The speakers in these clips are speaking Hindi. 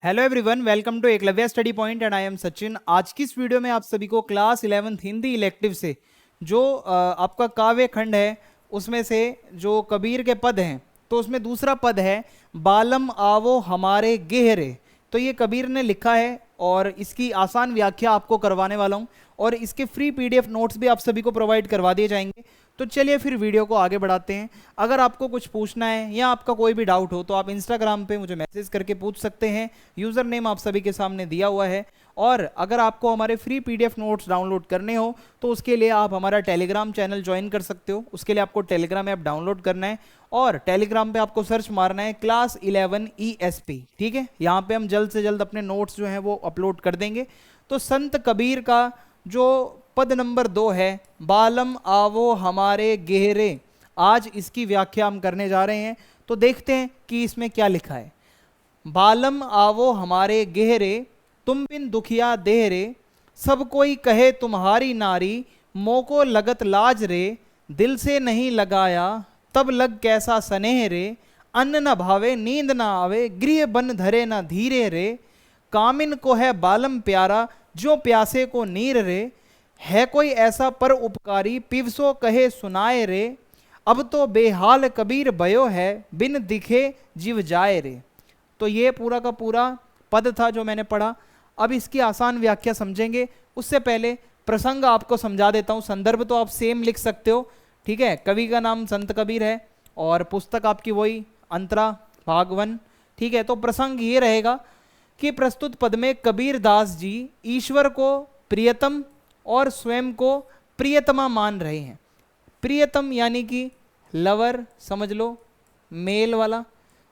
Hello everyone, welcome to Eklavya study point and I am Sachin. आज की इस वीडियो में आप सभी को क्लास 11th हिंदी इलेक्टिव से जो आपका काव्य खंड है उसमें से जो कबीर के पद हैं, तो उसमें दूसरा पद है बालम आवो हमारे गेहरे। तो ये कबीर ने लिखा है और इसकी आसान व्याख्या आपको करवाने वाला हूँ और इसके फ्री पीडीएफ नोट्स भी आप सभी को प्रोवाइड करवा दिए जाएंगे। तो चलिए फिर वीडियो को आगे बढ़ाते हैं। अगर आपको कुछ पूछना है या आपका कोई भी डाउट हो तो आप इंस्टाग्राम पे मुझे मैसेज करके पूछ सकते हैं। यूज़र नेम आप सभी के सामने दिया हुआ है। और अगर आपको हमारे फ्री पीडीएफ नोट्स डाउनलोड करने हो तो उसके लिए आप हमारा टेलीग्राम चैनल ज्वाइन कर सकते हो। उसके लिए आपको टेलीग्राम ऐप डाउनलोड करना है और टेलीग्राम पे आपको सर्च मारना है क्लास 11 ESP। ठीक है, यहाँ पे हम जल्द से जल्द अपने नोट्स जो हैं वो अपलोड कर देंगे। तो संत कबीर का जो पद नंबर 2 है, बालम आवो हमारे गेहरे, आज इसकी व्याख्या हम करने जा रहे हैं। तो देखते हैं कि इसमें क्या लिखा है। बालम आवो हमारे गेहरे, तुम बिन दुखिया देहरे, सब कोई कहे तुम्हारी नारी, मोको लगत लाज रे, दिल से नहीं लगाया तब लग कैसा स्नेह रे, अन्न न भावे नींद न आवे, गृह बन धरे न धीरे रे, कामिन को है बालम प्यारा, जो प्यासे को नीर रे, है कोई ऐसा पर उपकारी, पिवसो कहे सुनाए रे, अब तो बेहाल कबीर भयो है, बिन दिखे जीव जाए रे। तो ये पूरा का पूरा पद था जो मैंने पढ़ा। अब इसकी आसान व्याख्या समझेंगे। उससे पहले प्रसंग आपको समझा देता हूँ। संदर्भ तो आप सेम लिख सकते हो, ठीक है। कवि का नाम संत कबीर है और पुस्तक आपकी वही अंतरा भाग 1, ठीक है। तो प्रसंग ये रहेगा कि प्रस्तुत पद में कबीर दास जी ईश्वर को प्रियतम और स्वयं को प्रियतमा मान रहे हैं। प्रियतम यानी कि लवर, समझ लो मेल वाला,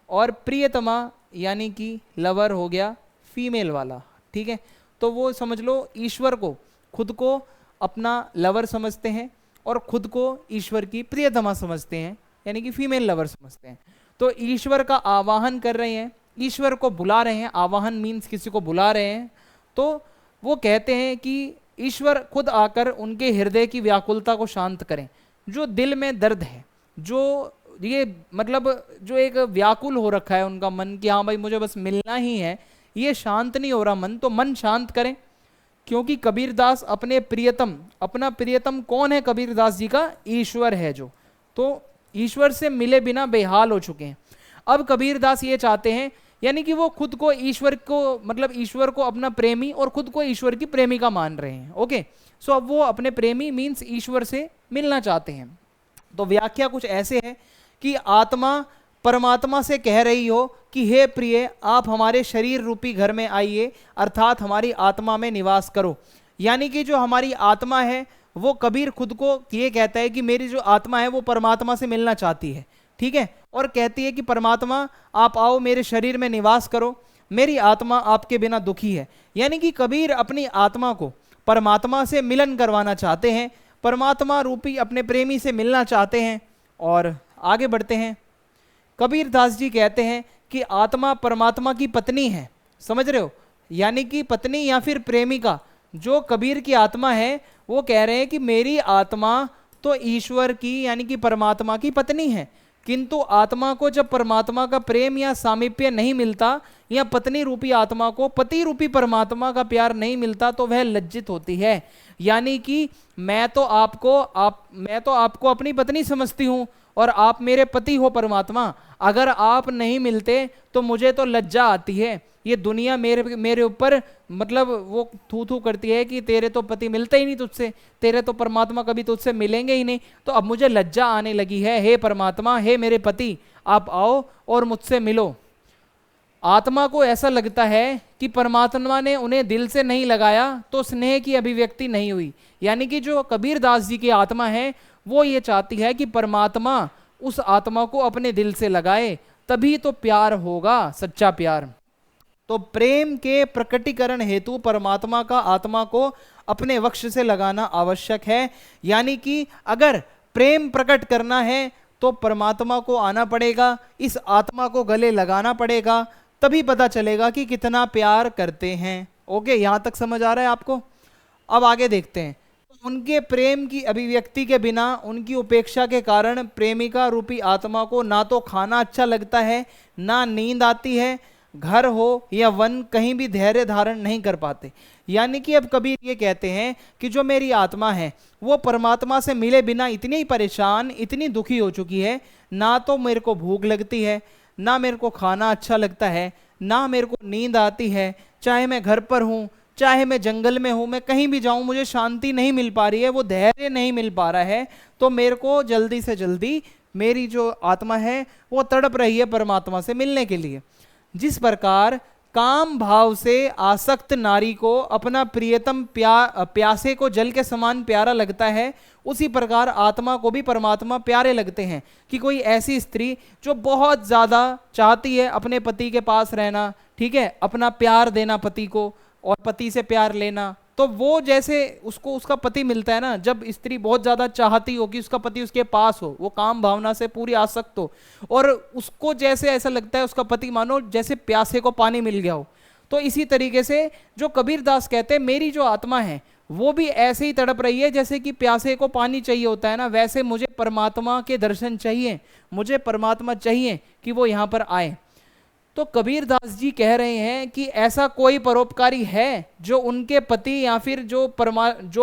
और प्रियतमा यानी कि लवर हो गया फीमेल वाला, ठीक है। तो वो समझ लो ईश्वर को खुद को अपना लवर समझते हैं और खुद को ईश्वर की प्रियतमा समझते हैं, यानी कि फीमेल लवर समझते हैं। तो ईश्वर का आवाहन कर रहे हैं, ईश्वर को बुला रहे हैं। आवाहन मीन्स किसी को बुला रहे हैं। तो वो कहते हैं कि ईश्वर खुद आकर उनके हृदय की व्याकुलता को शांत करें। जो दिल में दर्द है, जो ये मतलब जो एक व्याकुल हो रखा है उनका मन कि हाँ भाई मुझे बस मिलना ही है, ये शांत नहीं हो रहा मन, तो मन शांत करें। क्योंकि कबीरदास अपने प्रियतम, अपना प्रियतम कौन है कबीरदास जी का? ईश्वर है जो। तो ईश्वर से मिले बिना बेहाल हो चुके हैं। अब कबीरदास ये चाहते हैं, यानी कि वो खुद को ईश्वर को, मतलब ईश्वर को अपना प्रेमी और खुद को ईश्वर की प्रेमिका मान रहे हैं। ओके, सो अब वो अपने प्रेमी मीन्स ईश्वर से मिलना चाहते हैं। तो व्याख्या कुछ ऐसे है कि आत्मा परमात्मा से कह रही हो कि हे प्रिय, आप हमारे शरीर रूपी घर में आइए, अर्थात हमारी आत्मा में निवास करो। यानी कि जो हमारी आत्मा है वो कबीर खुद को ये कहता है कि मेरी जो आत्मा है वो परमात्मा से मिलना चाहती है, ठीक है। और कहती है कि परमात्मा आप आओ, मेरे शरीर में निवास करो, मेरी आत्मा आपके बिना दुखी है। यानी कि कबीर अपनी आत्मा को परमात्मा से मिलन करवाना चाहते हैं, परमात्मा रूपी अपने प्रेमी से मिलना चाहते हैं। और आगे बढ़ते हैं। कबीर दास जी कहते हैं कि आत्मा परमात्मा की पत्नी है, समझ रहे हो, यानी कि पत्नी या फिर प्रेमिका। जो कबीर की आत्मा है वो कह रहे हैं कि मेरी आत्मा तो ईश्वर की यानी कि परमात्मा की पत्नी है, किंतु आत्मा को जब परमात्मा का प्रेम या सामीप्य नहीं मिलता, या पत्नी रूपी आत्मा को पति रूपी परमात्मा का प्यार नहीं मिलता, तो वह लज्जित होती है। यानी कि मैं तो आपको अपनी पत्नी समझती हूँ और आप मेरे पति हो परमात्मा, अगर आप नहीं मिलते तो मुझे तो लज्जा आती है। ये दुनिया मेरे ऊपर मतलब वो थू थू करती है कि तेरे तो पति मिलते ही नहीं तुझसे, तेरे तो परमात्मा कभी तुझसे मिलेंगे ही नहीं, तो अब मुझे लज्जा आने लगी है। हे परमात्मा, हे मेरे पति, आप आओ और मुझसे मिलो। आत्मा को ऐसा लगता है कि परमात्मा ने उन्हें दिल से नहीं लगाया तो स्नेह की अभिव्यक्ति नहीं हुई। यानी कि जो कबीर दास जी की आत्मा है वो ये चाहती है कि परमात्मा उस आत्मा को अपने दिल से लगाए, तभी तो प्यार होगा, सच्चा प्यार। तो प्रेम के प्रकटीकरण हेतु परमात्मा का आत्मा को अपने वक्ष से लगाना आवश्यक है। यानी कि अगर प्रेम प्रकट करना है तो परमात्मा को आना पड़ेगा, इस आत्मा को गले लगाना पड़ेगा, तभी पता चलेगा कि कितना प्यार करते हैं। ओके, यहां तक समझ आ रहा है आपको? अब आगे देखते हैं। उनके प्रेम की अभिव्यक्ति के बिना, उनकी उपेक्षा के कारण प्रेमिका रूपी आत्मा को ना तो खाना अच्छा लगता है, ना नींद आती है, घर हो या वन, कहीं भी धैर्य धारण नहीं कर पाते। यानी कि अब कबीर ये कहते हैं कि जो मेरी आत्मा है वो परमात्मा से मिले बिना इतनी परेशान, इतनी दुखी हो चुकी है, ना तो मेरे को भूख लगती है, ना मेरे को खाना अच्छा लगता है, ना मेरे को नींद आती है, चाहे मैं घर पर हूँ, चाहे मैं जंगल में हूँ, मैं कहीं भी जाऊँ मुझे शांति नहीं मिल पा रही है, वो धैर्य नहीं मिल पा रहा है। तो मेरे को जल्दी से जल्दी मेरी जो आत्मा है वो तड़प रही है परमात्मा से मिलने के लिए। जिस प्रकार काम भाव से आसक्त नारी को अपना प्रियतम प्यासे को जल के समान प्यारा लगता है, उसी प्रकार आत्मा को भी परमात्मा प्यारे लगते हैं। कि कोई ऐसी स्त्री जो बहुत ज़्यादा चाहती है अपने पति के पास रहना, ठीक है, अपना प्यार देना पति को और पति से प्यार लेना, तो वो जैसे उसको उसका पति मिलता है ना, जब स्त्री बहुत ज़्यादा चाहती हो कि उसका पति उसके पास हो, वो काम भावना से पूरी आसक्त हो, और उसको जैसे ऐसा लगता है उसका पति मानो जैसे प्यासे को पानी मिल गया हो। तो इसी तरीके से जो कबीर दास कहते हैं मेरी जो आत्मा है वो भी ऐसे ही तड़प रही है जैसे कि प्यासे को पानी चाहिए होता है ना, वैसे मुझे परमात्मा के दर्शन चाहिए, मुझे परमात्मा चाहिए कि वो यहाँ पर आए। तो कबीर दास जी कह रहे हैं कि ऐसा कोई परोपकारी है जो उनके पति या फिर जो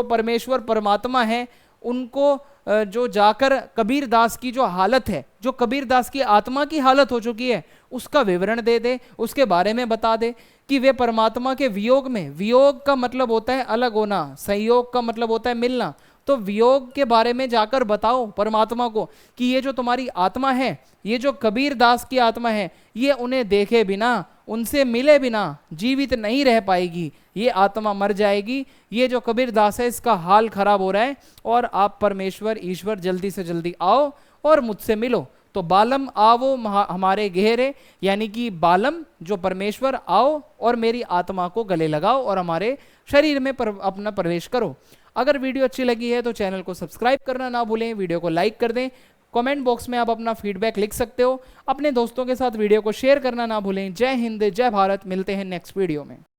परमेश्वर परमात्मा है उनको जो जाकर कबीर दास की जो हालत है, जो कबीर दास की आत्मा की हालत हो चुकी है, उसका विवरण दे दे, उसके बारे में बता दे कि वे परमात्मा के वियोग में, वियोग का मतलब होता है अलग होना, संयोग का मतलब होता है मिलना, तो वियोग के बारे में जाकर बताओ परमात्मा को कि ये जो तुम्हारी आत्मा है, ये जो कबीर दास की आत्मा है, ये उन्हें देखे बिना, उनसे मिले बिना जीवित नहीं रह पाएगी, ये आत्मा मर जाएगी। ये जो कबीर दास है इसका हाल खराब हो रहा है और आप परमेश्वर ईश्वर जल्दी से जल्दी आओ और मुझसे मिलो। तो बालम आवो हमारे गहरे, यानी कि बालम जो परमेश्वर आओ और मेरी आत्मा को गले लगाओ और हमारे शरीर में अपना प्रवेश करो। अगर वीडियो अच्छी लगी है तो चैनल को सब्सक्राइब करना ना भूलें, वीडियो को लाइक कर दें, कमेंट बॉक्स में आप अपना फीडबैक लिख सकते हो, अपने दोस्तों के साथ वीडियो को शेयर करना ना भूलें। जय हिंद, जय भारत, मिलते हैं नेक्स्ट वीडियो में।